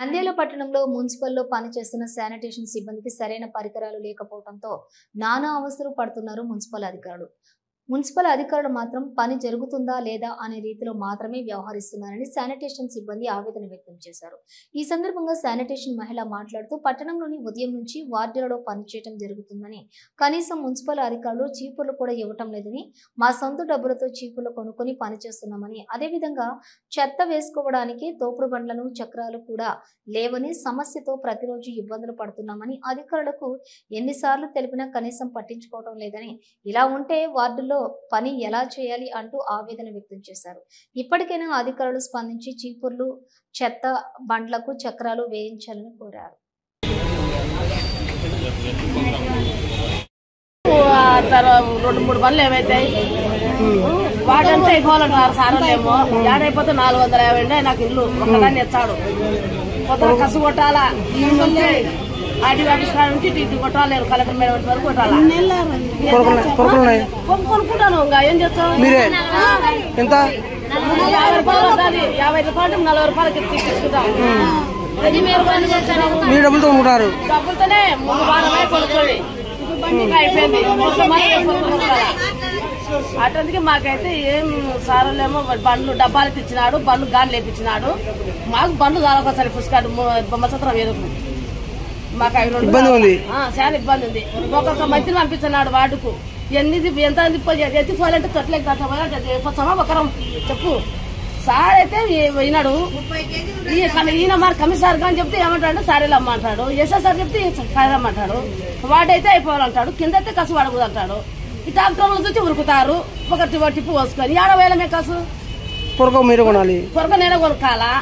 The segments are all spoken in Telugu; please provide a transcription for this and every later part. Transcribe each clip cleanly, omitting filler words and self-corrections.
నంద్యాల పట్టణంలో మున్సిపల్లో పనిచేస్తున్న శానిటేషన్ సిబ్బందికి సరైన పరికరాలు లేకపోవడంతో నానా అవసరం పడుతున్నారు మున్సిపల్ అధికారులు మాత్రం పని జరుగుతుందా లేదా అనే రీతిలో మాత్రమే వ్యవహరిస్తున్నారని శానిటేషన్ సిబ్బంది ఆవేదన వ్యక్తం చేశారు. ఈ సందర్భంగా శానిటేషన్ మహిళ మాట్లాడుతూ పట్టణంలోని ఉదయం నుంచి వార్డులలో పనిచేయడం జరుగుతుందని, కనీసం మున్సిపల్ అధికారులు చీపుర్లు కూడా ఇవ్వటం లేదని, మా సొంత డబ్బులతో చీపుర్లు కొనుక్కొని పనిచేస్తున్నామని, అదేవిధంగా చెత్త వేసుకోవడానికి తోపుడు బండ్లను చక్రాలు కూడా లేవని, సమస్యతో ప్రతిరోజు ఇబ్బందులు పడుతున్నామని, అధికారులకు ఎన్నిసార్లు తెలిపినా కనీసం పట్టించుకోవడం లేదని, ఇలా ఉంటే వార్డుల్లో పని ఎలా చేయాలి అంటూ ఆవేదన వ్యక్తం చేశారు. ఇప్పటికైనా అధికారులు స్పందించి చీపుర్లు చెత్త బండ్లకు చక్రాలు వేయించాలని కోరారు. రెండు మూడు బండ్లు ఏమైతాయి వాటంతా అయిపోవాలంటారు సారలేమో ఏడైపోతే 450 నాకు ఇల్లు ఒకదాన్ని ఎచ్చాడు కొత్త కసు కొట్టాలా ఆర్టీఓ నుంచి టీటీ కొట్టాలి కలెక్టర్ మేడం వరకు కొట్టాలా కొనుక్కుంటాను ఇంకా ఏం చేస్తాం 50 రూపాయలు పడుతుంది 50 రూపాయలు 40 రూపాయలకి తీసుకుంటాం డబ్బులతోనే 3 వారమే కొనుక్కోండి అయిపోయింది అటందుకే మాకైతే ఏం సారలేమో బండ్లు డబ్బాలు తెచ్చినాడు బండ్లు గాలి లేపించినాడు మాకు బండ్లు కాలొకసారి పుస్తకాలు బొమ్మసత్రం వేరుకు మాకు చాలా ఇబ్బంది ఉంది ఒక్కొక్క మంచిని పంపిస్తున్నాడు వార్డుకు ఎంత ఎత్తిపోవాలంటే తొట్లకి కట్టమా ఒకరం చెప్పు సార్ అయితే పోయినాడు ఈయన మరి కమిషనర్ అని చెప్తే ఏమంటాడు సారీలు అమ్మంటాడు ఎస్ఎస్ఆర్ చెప్తే కాదమ్మంటాడు వాడైతే అయిపోవాలంటాడు కింద అయితే కసు పడకూడదంటాడు ఈ డాక్టర్లు చూసి ఉరుకుతారు ఒక టిప్పు పోసుకొని 50,000 కసు పొరక నేనే కొనుక్కాలా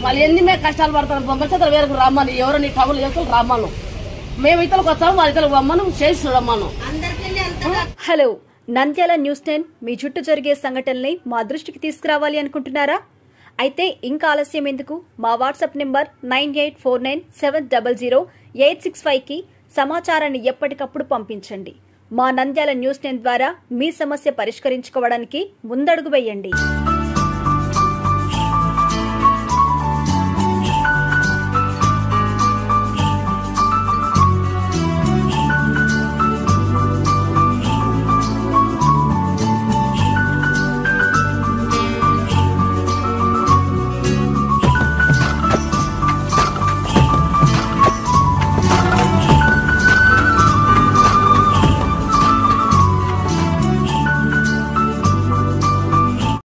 మళ్ళీ ఎన్ని మేము కష్టాలు పడతాను బొమ్మల చేతులు వేరకు రమ్మను ఎవరు నీ టౌన్లు చేస్తాం రమ్మను మేము ఇతరులకు వస్తాము వాళ్ళ ఇతరులకు రమ్మను చేసి రమ్మను. హలో, నంద్యాల న్యూస్ 10 మీ చుట్టూ జరిగే సంఘటనల్ని మా దృష్టికి తీసుకురావాలి అనుకుంటున్నారా? అయితే ఇంకా ఆలస్యం ఎందుకు? మా వాట్సాప్ నెంబర్ 9849700865కి సమాచారాన్ని ఎప్పటికప్పుడు పంపించండి. మా నంద్యాల న్యూస్ 10 ద్వారా మీ సమస్య పరిష్కరించుకోవడానికి ముందడుగు వేయండి.